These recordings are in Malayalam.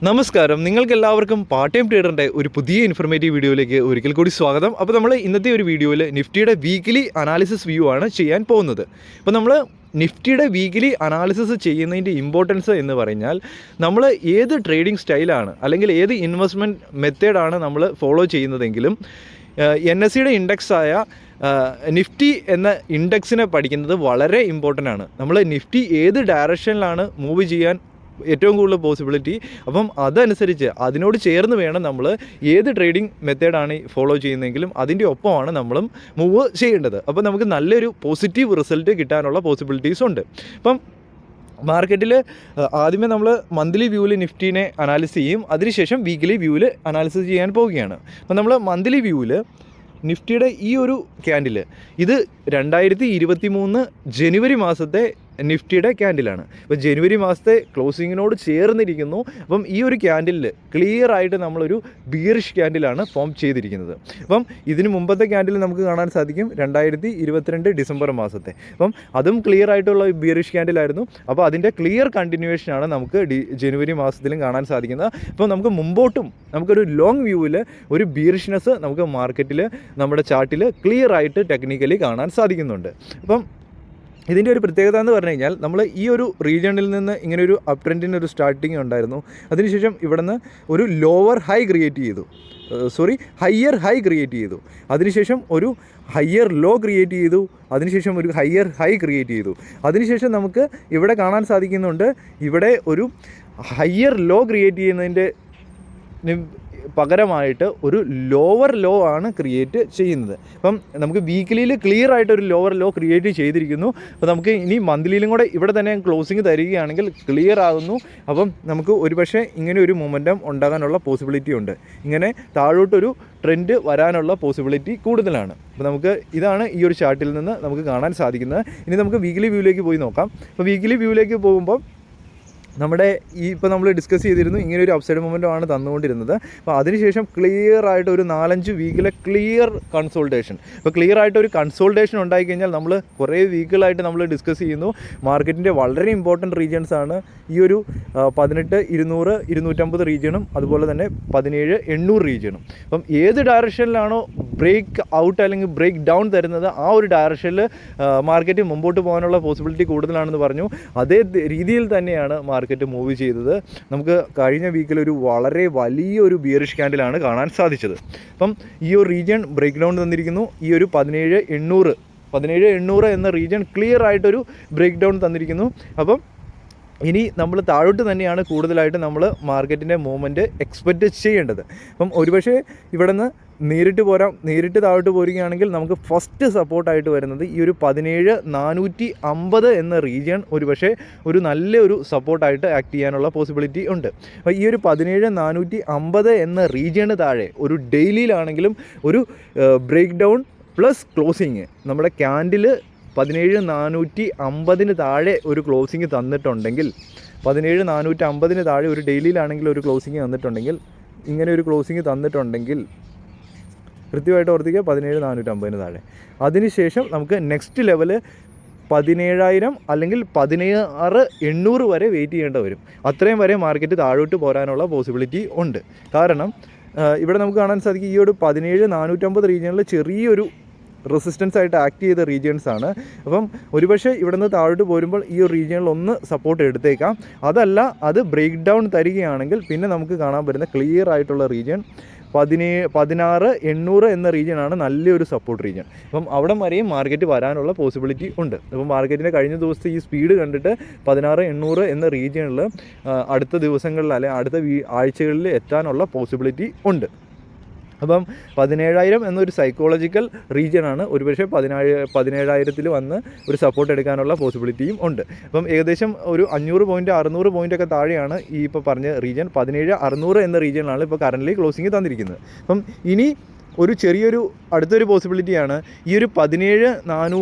നമസ്കാരം, നിങ്ങൾക്കെല്ലാവർക്കും പാർട്ട് ടൈം ട്രേഡറിൻ്റെ ഒരു പുതിയ ഇൻഫർമേറ്റീവ് വീഡിയോയിലേക്ക് ഒരിക്കൽ കൂടി സ്വാഗതം. അപ്പോൾ നമ്മൾ ഇന്നത്തെ ഒരു വീഡിയോയിൽ നിഫ്റ്റിയുടെ വീക്കിലി അനാലിസിസ് വ്യൂ ആണ് ചെയ്യാൻ പോകുന്നത്. അപ്പോൾ നമ്മൾ നിഫ്റ്റിയുടെ വീക്കിലി അനാലിസിസ് ചെയ്യുന്നതിൻ്റെ ഇമ്പോർട്ടൻസ് എന്ന് പറഞ്ഞാൽ നമ്മൾ ഏത് ട്രേഡിംഗ് സ്റ്റൈലാണ് അല്ലെങ്കിൽ ഏത് ഇൻവെസ്റ്റ്മെൻറ്റ് മെത്തേഡാണ് നമ്മൾ ഫോളോ ചെയ്യുന്നതെങ്കിലും NSEയുടെ ഇൻഡെക്സായ നിഫ്റ്റി എന്ന ഇൻഡെക്സിനെ പഠിക്കുന്നത് വളരെ ഇമ്പോർട്ടൻ്റ് ആണ്. നമ്മൾ നിഫ്റ്റി ഏത് ഡയറക്ഷനിലാണ് മൂവ് ചെയ്യാൻ ഏറ്റവും കൂടുതൽ പോസിബിലിറ്റി, അപ്പം അതനുസരിച്ച് അതിനോട് ചേർന്ന് വേണം നമ്മൾ ഏത് ട്രേഡിംഗ് മെത്തേഡാണ് ഫോളോ ചെയ്യുന്നതെങ്കിലും അതിൻ്റെ ഒപ്പമാണ് നമ്മളും മൂവ് ചെയ്യേണ്ടത്. അപ്പോൾ നമുക്ക് നല്ലൊരു പോസിറ്റീവ് റിസൾട്ട് കിട്ടാനുള്ള പോസിബിലിറ്റീസ് ഉണ്ട്. അപ്പം മാർക്കറ്റിൽ ആദ്യമേ നമ്മൾ മന്ത്ലി വ്യൂവിൽ നിഫ്റ്റീനെ അനാലിസിസ് ചെയ്യും, അതിനുശേഷം വീക്കിലി വ്യൂവിൽ അനാലിസിസ് ചെയ്യാൻ പോവുകയാണ്. അപ്പോൾ നമ്മൾ മന്ത്ലി വ്യൂവിൽ നിഫ്റ്റിയുടെ ഈ ഒരു ക്യാൻഡിൽ ഇത് 2023 ജനുവരി മാസത്തെ നിഫ്റ്റിയുടെ ക്യാൻഡിലാണ്. അപ്പോൾ ജനുവരി മാസത്തെ ക്ലോസിങ്ങിനോട് ചേർന്നിരിക്കുന്നു. അപ്പം ഈ ഒരു ക്യാൻഡിലിൽ ക്ലിയർ ആയിട്ട് നമ്മളൊരു ബീറിഷ് ക്യാൻഡിലാണ് ഫോം ചെയ്തിരിക്കുന്നത്. അപ്പം ഇതിന് മുമ്പത്തെ ക്യാൻഡിൽ നമുക്ക് കാണാൻ സാധിക്കും 2022 ഡിസംബർ മാസത്തെ. അപ്പം അതും ക്ലിയർ ആയിട്ടുള്ള ബീറിഷ് ക്യാൻഡിലായിരുന്നു. അപ്പോൾ അതിൻ്റെ ക്ലിയർ കണ്ടിന്യൂവേഷനാണ് നമുക്ക് ജനുവരി മാസത്തിലും കാണാൻ സാധിക്കുന്നത്. അപ്പോൾ നമുക്ക് മുമ്പോട്ടും നമുക്കൊരു ലോങ് വ്യൂവിൽ ഒരു ബീറിഷ്നെസ് നമുക്ക് മാർക്കറ്റിൽ നമ്മുടെ ചാർട്ടിൽ ക്ലിയർ ആയിട്ട് ടെക്നിക്കലി കാണാൻ സാധിക്കുന്നുണ്ട്. അപ്പം ഇതിൻ്റെ ഒരു പ്രത്യേകത എന്ന് പറഞ്ഞു കഴിഞ്ഞാൽ നമ്മൾ ഈ ഒരു റീജിയണിൽ നിന്ന് ഇങ്ങനെ ഒരു അപ് ട്രെൻഡിന് ഒരു സ്റ്റാർട്ടിങ് ഉണ്ടായിരുന്നു. അതിനുശേഷം ഇവിടെ നിന്ന് ഒരു ലോവർ ഹൈ ക്രിയേറ്റ് ചെയ്തു, ഹയ്യർ ഹൈ ക്രിയേറ്റ് ചെയ്തു. അതിനുശേഷം ഒരു ഹയ്യർ ലോ ക്രിയേറ്റ് ചെയ്തു. അതിനുശേഷം ഒരു ഹയ്യർ ഹൈ ക്രിയേറ്റ് ചെയ്തു. അതിനുശേഷം നമുക്ക് ഇവിടെ കാണാൻ സാധിക്കുന്നുണ്ട്, ഇവിടെ ഒരു ഹയ്യർ ലോ ക്രിയേറ്റ് ചെയ്യുന്നതിൻ്റെ പകരമായിട്ട് ഒരു ലോവർ ലോ ആണ് ക്രിയേറ്റ് ചെയ്യുന്നത്. അപ്പം നമുക്ക് വീക്കിലിയിൽ ക്ലിയർ ആയിട്ട് ഒരു ലോവർ ലോ ക്രിയേറ്റ് ചെയ്തിരിക്കുന്നു. അപ്പോൾ നമുക്ക് ഇനി മന്ത്ലിയിലും കൂടെ ഇവിടെ തന്നെ ക്ലോസിങ് തരികയാണെങ്കിൽ ക്ലിയർ ആകുന്നു. അപ്പം നമുക്ക് ഒരുപക്ഷെ ഇങ്ങനെ ഒരു മൊമെൻറ്റം ഉണ്ടാകാനുള്ള പോസിബിലിറ്റി ഉണ്ട്. ഇങ്ങനെ താഴോട്ടൊരു ട്രെൻഡ് വരാനുള്ള പോസിബിലിറ്റി കൂടുതലാണ്. അപ്പോൾ നമുക്ക് ഇതാണ് ഈ ഒരു ചാർട്ടിൽ നിന്ന് നമുക്ക് കാണാൻ സാധിക്കുന്നത്. ഇനി നമുക്ക് വീക്കിലി വ്യൂവിലേക്ക് പോയി നോക്കാം. അപ്പോൾ വീക്കിലി വ്യൂവിലേക്ക് പോകുമ്പോൾ നമ്മുടെ ഇപ്പോൾ നമ്മൾ ഡിസ്കസ് ചെയ്തിരുന്നു, ഇങ്ങനെ ഒരു അപ്സൈഡ് മൊമെൻറ്റമാണ് തന്നുകൊണ്ടിരുന്നത്. അപ്പോൾ അതിനുശേഷം ക്ലിയർ ആയിട്ട് ഒരു 4-5 വീക്കിലെ ക്ലിയർ കൺസോൾട്ടേഷൻ. അപ്പോൾ ക്ലിയർ ആയിട്ട് ഒരു കൺസോൾട്ടേഷൻ ഉണ്ടായിക്കഴിഞ്ഞാൽ നമ്മൾ കുറേ വീക്കുകളായിട്ട് നമ്മൾ ഡിസ്കസ് ചെയ്യുന്നു മാർക്കറ്റിൻ്റെ വളരെ ഇമ്പോർട്ടൻറ്റ് റീജിയൻസ് ആണ് ഈ ഒരു 18,200, 250 റീജിയണും അതുപോലെ തന്നെ 17,800 റീജിയണും. അപ്പം ഏത് ഡയറക്ഷനിലാണോ ബ്രേക്ക് ഔട്ട് അല്ലെങ്കിൽ ബ്രേക്ക് ഡൗൺ തരുന്നത് ആ ഒരു ഡയറക്ഷനിൽ മാർക്കറ്റ് മുമ്പോട്ട് പോകാനുള്ള പോസിബിലിറ്റി കൂടുതലാണെന്ന് പറഞ്ഞു. അതേ രീതിയിൽ തന്നെയാണ് മാർക്കറ്റ് മൂവ് ചെയ്തത്. നമുക്ക് കഴിഞ്ഞ വീക്കിൽ ഒരു വളരെ വലിയൊരു ബിയറിഷ് ക്യാൻഡിലാണ് കാണാൻ സാധിച്ചത്. അപ്പം ഈ ഒരു റീജിയൻ ബ്രേക്ക് ഡൗൺ തന്നിരിക്കുന്നു. ഈ ഒരു 17,800 എന്ന റീജിയൻ ക്ലിയർ ആയിട്ടൊരു ബ്രേക്ക് ഡൗൺ തന്നിരിക്കുന്നു. അപ്പം ഇനി നമ്മൾ താഴോട്ട് തന്നെയാണ് കൂടുതലായിട്ട് നമ്മൾ മാർക്കറ്റിൻ്റെ മൂവ്മെൻറ്റ് എക്സ്പെക്റ്റ് ചെയ്യേണ്ടത്. അപ്പം ഒരുപക്ഷെ ഇവിടെ നിന്ന് നേരിട്ട് താഴോട്ട് പോരുകയാണെങ്കിൽ നമുക്ക് ഫസ്റ്റ് സപ്പോർട്ടായിട്ട് വരുന്നത് ഈ ഒരു 17,450 എന്ന റീജിയൻ ഒരുപക്ഷെ ഒരു നല്ലൊരു സപ്പോർട്ടായിട്ട് ആക്ട് ചെയ്യാനുള്ള പോസിബിലിറ്റി ഉണ്ട്. അപ്പോൾ ഈ ഒരു 17,450 എന്ന റീജിയന് താഴെ ഒരു ഡെയിലിയിലാണെങ്കിലും ഒരു ബ്രേക്ക് ഡൗൺ പ്ലസ് ക്ലോസിങ് നമ്മുടെ ക്യാൻഡിൽ 17,450 താഴെ ഒരു ക്ലോസിങ് തന്നിട്ടുണ്ടെങ്കിൽ, 17,450 താഴെ ഒരു ഡെയിലിയിലാണെങ്കിൽ ഒരു ക്ലോസിങ് തന്നിട്ടുണ്ടെങ്കിൽ, ഇങ്ങനെ ഒരു ക്ലോസിങ് തന്നിട്ടുണ്ടെങ്കിൽ കൃത്യമായിട്ട് ഓർത്തിക്കുക 17,450 താഴെ. അതിനുശേഷം നമുക്ക് നെക്സ്റ്റ് ലെവല് 17,000 അല്ലെങ്കിൽ 16,800 വരെ വെയിറ്റ് ചെയ്യേണ്ടി വരും. അത്രയും വരെ മാർക്കറ്റ് താഴോട്ട് പോരാനുള്ള പോസിബിലിറ്റി ഉണ്ട്. കാരണം ഇവിടെ നമുക്ക് കാണാൻ സാധിക്കും ഈ ഒരു 17,450 റീജിയനിൽ ചെറിയൊരു റെസിസ്റ്റൻസ് ആയിട്ട് ആക്ട് ചെയ്ത റീജിയൻസ് ആണ്. അപ്പം ഒരുപക്ഷെ ഇവിടെ നിന്ന് താഴോട്ട് പോരുമ്പോൾ ഈ ഒരു റീജിയനിൽ ഒന്ന് സപ്പോർട്ട് എടുത്തേക്കാം. അതല്ല അത് ബ്രേക്ക് ഡൗൺ തരികയാണെങ്കിൽ പിന്നെ നമുക്ക് കാണാൻ പറ്റുന്ന ക്ലിയർ ആയിട്ടുള്ള റീജിയൻ 16,800 എന്ന റീജിയനാണ് നല്ലൊരു സപ്പോർട്ട് റീജിയൻ. അപ്പം അവിടെ വരെയും മാർക്കറ്റ് വരാനുള്ള പോസിബിലിറ്റി ഉണ്ട്. അപ്പം മാർക്കറ്റിൻ്റെ കഴിഞ്ഞ ദിവസത്തെ ഈ സ്പീഡ് കണ്ടിട്ട് 16,800 എന്ന റീജിയനിൽ അടുത്ത ദിവസങ്ങളിൽ അല്ലെങ്കിൽ അടുത്ത ആഴ്ചകളിൽ എത്താനുള്ള പോസിബിലിറ്റി ഉണ്ട്. അപ്പം 17,000 എന്നൊരു സൈക്കോളജിക്കൽ റീജിയനാണ്. ഒരുപക്ഷെ 17,000 വന്ന് ഒരു സപ്പോർട്ട് എടുക്കാനുള്ള പോസിബിലിറ്റിയും ഉണ്ട്. അപ്പം ഏകദേശം ഒരു 500 പോയിൻറ്റ് 600 പോയിൻ്റൊക്കെ താഴെയാണ് ഈ ഇപ്പോൾ പറഞ്ഞ റീജിയൻ. 17,600 എന്ന റീജിയനാണ് ഇപ്പോൾ കറൻ്റ്ലി ക്ലോസിങ് തന്നിരിക്കുന്നത്. അപ്പം ഇനി ഒരു ചെറിയൊരു അടുത്തൊരു പോസിബിലിറ്റിയാണ് ഈ ഒരു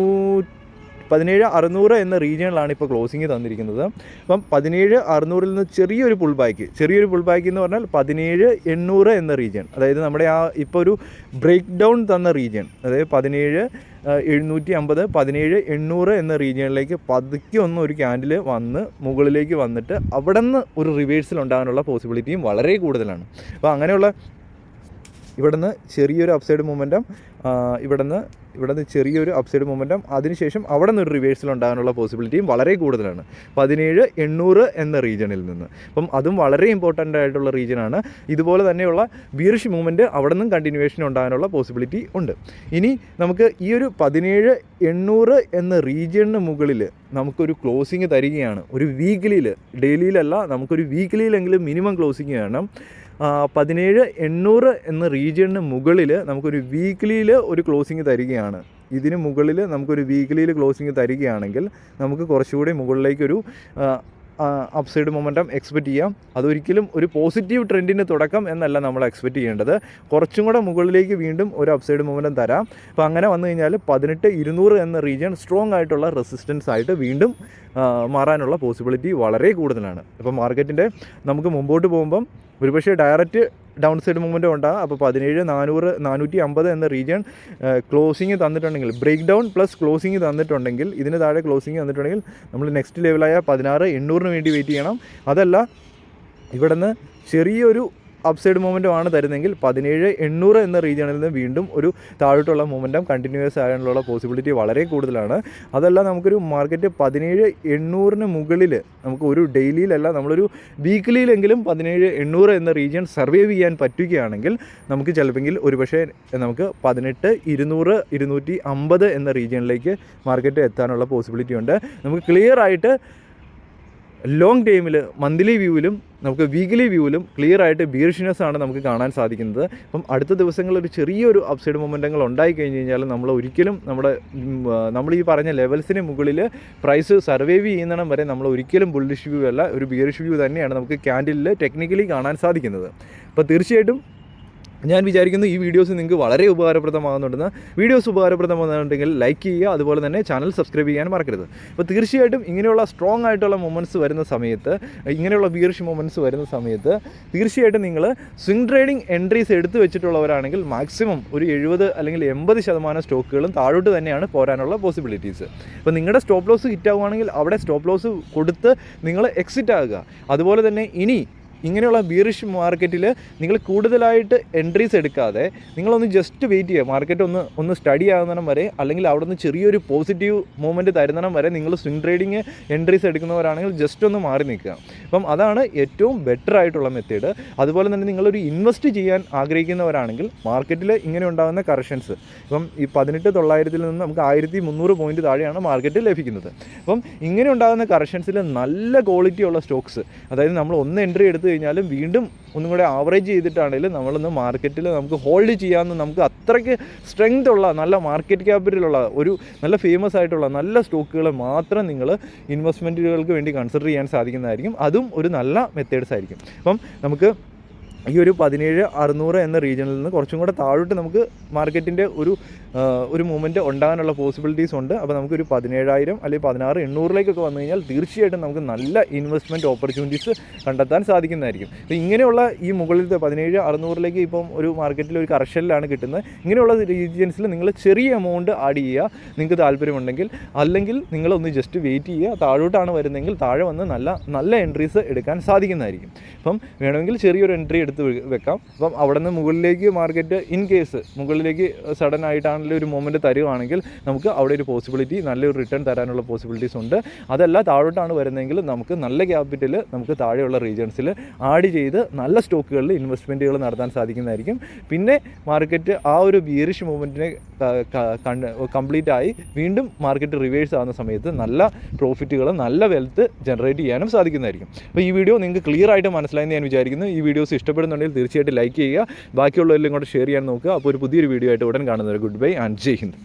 17,600 എന്ന റീജിയനിലാണ് ഇപ്പോൾ ക്ലോസിംഗ് തന്നിരിക്കുന്നത്. അപ്പം 17,600 നിന്ന് ചെറിയൊരു പുൾ ബാക്ക് എന്ന് പറഞ്ഞാൽ 17,800 എന്ന റീജിയൻ, അതായത് നമ്മുടെ ആ ഇപ്പോൾ ഒരു ബ്രേക്ക് ഡൗൺ തന്ന റീജിയൻ, അതായത് 17,750 17,800 എന്ന റീജിയനിലേക്ക് പതുക്കെ ഒരു ക്യാൻഡിൽ വന്ന് മുകളിലേക്ക് വന്നിട്ട് അവിടെ നിന്ന് ഒരു റിവേഴ്സൽ ഉണ്ടാകാനുള്ള പോസിബിലിറ്റിയും വളരെ കൂടുതലാണ്. അപ്പോൾ അങ്ങനെയുള്ള ഇവിടുന്ന് ചെറിയൊരു അപ്സൈഡ് മൊമെൻറ്റം, ഇവിടുന്ന് ചെറിയൊരു അപ്സൈഡ് മൊമെൻറ്റം, അതിനുശേഷം അവിടെ നിന്ന് ഒരു റിവേഴ്സൽ ഉണ്ടാകാനുള്ള പോസിബിലിറ്റിയും വളരെ കൂടുതലാണ് 17,800 എന്ന റീജിയനിൽ നിന്ന്. അപ്പം അതും വളരെ ഇമ്പോർട്ടൻ്റ് ആയിട്ടുള്ള റീജിയനാണ്. ഇതുപോലെ തന്നെയുള്ള ബീറിഷ് മൂവ്മെൻറ്റ് അവിടെ നിന്നും കണ്ടിന്യൂവേഷൻ ഉണ്ടാകാനുള്ള പോസിബിലിറ്റി ഉണ്ട്. ഇനി നമുക്ക് ഈ ഒരു 17,800 എന്ന റീജിയണിന് മുകളിൽ നമുക്കൊരു ക്ലോസിങ് തരികയാണ്, ഒരു വീക്കിലിയിൽ, ഡെയിലിയിലല്ല, നമുക്കൊരു വീക്കിലിയിലെങ്കിലും മിനിമം ക്ലോസിങ് വേണം. 17,800 എന്ന റീജിയണിന് മുകളിൽ നമുക്കൊരു വീക്ക്ലിയിൽ ഒരു ക്ലോസിങ് തരികയാണ്. ഇതിന് മുകളിൽ നമുക്കൊരു വീക്ക്ലിയിൽ ക്ലോസിങ് തരികയാണെങ്കിൽ നമുക്ക് കുറച്ചുകൂടി മുകളിലേക്കൊരു അപ്സൈഡ് മൊമെൻറ്റം എക്സ്പെക്റ്റ് ചെയ്യാം. അതൊരിക്കലും ഒരു പോസിറ്റീവ് ട്രെൻഡിന് തുടക്കം എന്നല്ല നമ്മൾ എക്സ്പെക്റ്റ് ചെയ്യേണ്ടത്, കുറച്ചും കൂടെ മുകളിലേക്ക് വീണ്ടും ഒരു അപ്സൈഡ് മൊമെൻറ്റം തരാം. അപ്പോൾ അങ്ങനെ വന്നു കഴിഞ്ഞാൽ 18,200 എന്ന റീജിയൻ സ്ട്രോങ് ആയിട്ടുള്ള റെസിസ്റ്റൻസ് ആയിട്ട് വീണ്ടും മാറാനുള്ള പോസിബിലിറ്റി വളരെ കൂടുതലാണ്. അപ്പോൾ മാർക്കറ്റിൻ്റെ നമുക്ക് മുമ്പോട്ട് പോകുമ്പം ഒരുപക്ഷെ ഡയറക്റ്റ് ഡൗൺ സൈഡ് മൂവ്മെൻറ്റ് ഉണ്ടാകും. അപ്പോൾ 17,450 എന്ന റീജിയൻ ക്ലോസിങ് തന്നിട്ടുണ്ടെങ്കിൽ, ബ്രേക്ക് ഡൗൺ പ്ലസ് ക്ലോസിങ് തന്നിട്ടുണ്ടെങ്കിൽ, ഇതിന് താഴെ ക്ലോസിങ് തന്നിട്ടുണ്ടെങ്കിൽ നമ്മൾ നെക്സ്റ്റ് ലെവലായ 16,800 വേണ്ടി വെയിറ്റ് ചെയ്യണം. അതല്ല ഇവിടെ നിന്ന് ചെറിയൊരു അപ്സൈഡ് മൊമെൻറ്റമാണ് തരുന്നെങ്കിൽ 17,800 എന്ന റീജിയണിൽ നിന്ന് വീണ്ടും ഒരു താഴോട്ടുള്ള മൊമെൻറ്റം കണ്ടിന്യൂസ് ആകാനുള്ള പോസിബിലിറ്റി വളരെ കൂടുതലാണ്. അതല്ല നമുക്കൊരു മാർക്കറ്റ് 17,800 മുകളിൽ നമുക്ക് ഒരു ഡെയിലിയിലല്ല, നമ്മളൊരു വീക്കിലിയിലെങ്കിലും 17,800 എന്ന റീജിയൻ സർവൈവ് ചെയ്യാൻ പറ്റുകയാണെങ്കിൽ നമുക്ക് ചിലപ്പോൾ ഒരുപക്ഷെ നമുക്ക് 18,200 250 എന്ന റീജിയനിലേക്ക് മാർക്കറ്റ് എത്താനുള്ള പോസിബിലിറ്റി ഉണ്ട്. നമുക്ക് ക്ലിയർ ആയിട്ട് ലോങ് ടൈമിൽ, മന്ത്ലി വ്യൂവിലും നമുക്ക് വീക്ക്ലി വ്യൂവിലും ക്ലിയർ ആയിട്ട് ബീറിഷ്നെസ് ആണ് നമുക്ക് കാണാൻ സാധിക്കുന്നത്. അപ്പം അടുത്ത ദിവസങ്ങളിൽ ഒരു ചെറിയൊരു അപ്സൈഡ് മൊമെൻറ്റങ്ങൾ ഉണ്ടായി കഴിഞ്ഞ് കഴിഞ്ഞാൽ നമ്മൾ ഒരിക്കലും നമ്മൾ ഈ പറഞ്ഞ ലെവൽസിന് മുകളിൽ പ്രൈസ് സർവൈവ് ചെയ്യുന്നിടം വരെ നമ്മൾ ഒരിക്കലും ബുള്ളിഷ് വ്യൂ അല്ല, ഒരു ബീറിഷ് വ്യൂ തന്നെയാണ് നമുക്ക് ക്യാൻഡിലിൽ ടെക്നിക്കലി കാണാൻ സാധിക്കുന്നത്. അപ്പോൾ തീർച്ചയായിട്ടും ഞാൻ വിചാരിക്കുന്നു ഈ വീഡിയോസ് നിങ്ങൾക്ക് വളരെ ഉപകാരപ്രദമാകുന്നുണ്ടെന്ന്. വീഡിയോസ് ഉപകാരപ്രദമാകുന്നുണ്ടെങ്കിൽ ലൈക്ക് ചെയ്യുക, അതുപോലെ തന്നെ ചാനൽ സബ്സ്ക്രൈബ് ചെയ്യാൻ മറക്കരുത്. അപ്പോൾ തീർച്ചയായിട്ടും ഇങ്ങനെയുള്ള സ്ട്രോങ് ആയിട്ടുള്ള മൊമെൻറ്റ്സ് വരുന്ന സമയത്ത്, ഇങ്ങനെയുള്ള ബീറിഷ് മൊമെൻറ്റ്സ് വരുന്ന സമയത്ത് തീർച്ചയായിട്ടും നിങ്ങൾ സ്വിംഗ് ട്രേഡിംഗ് എൻട്രീസ് എടുത്തു വെച്ചിട്ടുള്ളവരാണെങ്കിൽ മാക്സിമം ഒരു 70 അല്ലെങ്കിൽ 80% സ്റ്റോക്കുകളും താഴോട്ട് തന്നെയാണ് പോരാനുള്ള പോസിബിലിറ്റീസ്. അപ്പോൾ നിങ്ങളുടെ സ്റ്റോപ്പ് ലോസ് ഹിറ്റ് ആവുകയാണെങ്കിൽ അവിടെ സ്റ്റോപ്പ് ലോസ് കൊടുത്ത് നിങ്ങൾ എക്സിറ്റ് ആകുക. അതുപോലെ തന്നെ ഇനി ഇങ്ങനെയുള്ള ബീറിഷ് മാർക്കറ്റിൽ നിങ്ങൾ കൂടുതലായിട്ട് എൻട്രീസ് എടുക്കാതെ നിങ്ങളൊന്ന് ജസ്റ്റ് വെയിറ്റ് ചെയ്യുക. മാർക്കറ്റ് ഒന്ന് സ്റ്റഡി ആകുന്നിടം വരെ, അല്ലെങ്കിൽ അവിടെ നിന്ന് ചെറിയൊരു പോസിറ്റീവ് മൂവ്മെൻറ്റ് തരുന്നിടം വരെ നിങ്ങൾ സ്വിംഗ് ട്രേഡിങ് എൻട്രീസ് എടുക്കുന്നവരാണെങ്കിൽ ജസ്റ്റ് ഒന്ന് മാറി നിൽക്കുക. അപ്പം അതാണ് ഏറ്റവും ബെറ്റർ ആയിട്ടുള്ള മെത്തേഡ്. അതുപോലെ തന്നെ നിങ്ങളൊരു ഇൻവെസ്റ്റ് ചെയ്യാൻ ആഗ്രഹിക്കുന്നവരാണെങ്കിൽ മാർക്കറ്റിൽ ഇങ്ങനെ ഉണ്ടാകുന്ന കറക്ഷൻസ്, ഇപ്പം ഈ 18,900 നിന്ന് നമുക്ക് 1,300 പോയിൻറ്റ് താഴെയാണ് മാർക്കറ്റിൽ ലഭിക്കുന്നത്. അപ്പം ഇങ്ങനെ ഉണ്ടാകുന്ന കറക്ഷൻസിൽ നല്ല ക്വാളിറ്റി ഉള്ള സ്റ്റോക്സ്, അതായത് നമ്മൾ ഒന്ന് എൻട്രി എടുത്ത് കഴിഞ്ഞാലും വീണ്ടും ഒന്നും കൂടെ ആവറേജ് ചെയ്തിട്ടാണെങ്കിലും നമ്മളൊന്ന് മാർക്കറ്റിൽ നമുക്ക് ഹോൾഡ് ചെയ്യാമെന്ന്, നമുക്ക് അത്രയ്ക്ക് സ്ട്രെങ്ത് ഉള്ള, നല്ല മാർക്കറ്റ് ക്യാപിറ്റലുള്ള, ഒരു നല്ല ഫേമസ് ആയിട്ടുള്ള നല്ല സ്റ്റോക്കുകൾ മാത്രം നിങ്ങൾ ഇൻവെസ്റ്റ്മെൻറ്റുകൾക്ക് വേണ്ടി കൺസിഡർ ചെയ്യാൻ സാധിക്കുന്നതായിരിക്കും. അതും ഒരു നല്ല മെത്തേഡ്സ് ആയിരിക്കും. അപ്പം നമുക്ക് ഈ ഒരു 17,600 എന്ന റീജിയനിൽ നിന്ന് കുറച്ചും കൂടെ താഴോട്ട് നമുക്ക് മാർക്കറ്റിൻ്റെ ഒരു മൂവ്മെൻറ്റ് ഉണ്ടാകാനുള്ള പോസിബിലിറ്റീസ് ഉണ്ട്. അപ്പോൾ നമുക്കൊരു 17,000 അല്ലെങ്കിൽ 16,800 വന്നു കഴിഞ്ഞാൽ തീർച്ചയായിട്ടും നമുക്ക് നല്ല ഇൻവെസ്റ്റ്മെൻറ്റ് ഓപ്പർച്യൂണിറ്റീസ് കണ്ടെത്താൻ സാധിക്കുന്നതായിരിക്കും. അപ്പോൾ ഇങ്ങനെയുള്ള ഈ മുകളിലത്തെ 17,600 ഇപ്പം ഒരു മാർക്കറ്റിൽ ഒരു കറക്ഷനിലാണ് കിട്ടുന്നത്. ഇങ്ങനെയുള്ള റീജിയൻസിൽ നിങ്ങൾ ചെറിയ എമൗണ്ട് ആഡ് ചെയ്യുക നിങ്ങൾക്ക് താല്പര്യമുണ്ടെങ്കിൽ, അല്ലെങ്കിൽ നിങ്ങളൊന്ന് ജസ്റ്റ് വെയിറ്റ് ചെയ്യുക. താഴോട്ടാണ് വരുന്നതെങ്കിൽ താഴെ വന്ന് നല്ല എൻട്രീസ് എടുക്കാൻ സാധിക്കുന്നതായിരിക്കും. അപ്പം വേണമെങ്കിൽ ചെറിയൊരു എൻട്രി എടുത്ത് വെക്കാം. അപ്പം അവിടെ നിന്ന് മുകളിലേക്ക് മാർക്കറ്റ് ഇൻ കേസ് മുകളിലേക്ക് സഡൻ ആയിട്ടാണെങ്കിലും ഒരു മൊമെൻറ്റ് തരുവാണെങ്കിൽ നമുക്ക് അവിടെ ഒരു പോസിബിലിറ്റി, നല്ലൊരു റിട്ടേൺ തരാനുള്ള പോസിബിലിറ്റീസ് ഉണ്ട്. അതല്ല താഴോട്ടാണ് വരുന്നതെങ്കിൽ നമുക്ക് നല്ല ക്യാപിറ്റൽ നമുക്ക് താഴെയുള്ള റീജിയൻസിൽ ആഡ് ചെയ്ത് നല്ല സ്റ്റോക്കുകളിൽ ഇൻവെസ്റ്റ്മെൻറ്റുകൾ നടത്താൻ സാധിക്കുന്നതായിരിക്കും. പിന്നെ മാർക്കറ്റ് ആ ഒരു ബിയറിഷ് മൂവ്മെൻറ്റിനെ കംപ്ലീറ്റ് ആയി വീണ്ടും മാർക്കറ്റ് റിവേഴ്സ് ആകുന്ന സമയത്ത് നല്ല പ്രോഫിറ്റുകൾ, നല്ല വെൽത്ത് ജനറേറ്റ് ചെയ്യാനും സാധിക്കുന്നതായിരിക്കും. അപ്പോൾ ഈ വീഡിയോ നിങ്ങൾക്ക് ക്ലിയർ ആയിട്ട് മനസ്സിലായെന്ന് ഞാൻ വിചാരിക്കുന്നു. ഈ വീഡിയോസ് ഇഷ്ടപ്പെടുന്നുണ്ടെങ്കിൽ തീർച്ചയായിട്ടും ലൈക്ക് ചെയ്യുക, ബാക്കിയുള്ളവരിലും ഇങ്ങോട്ട് ഷെയർ ചെയ്യാൻ നോക്കുക. അപ്പോൾ ഒരു പുതിയൊരു വീഡിയോ ആയിട്ട് ഉടൻ കാണുന്നത്. Good bye and Jai Hind.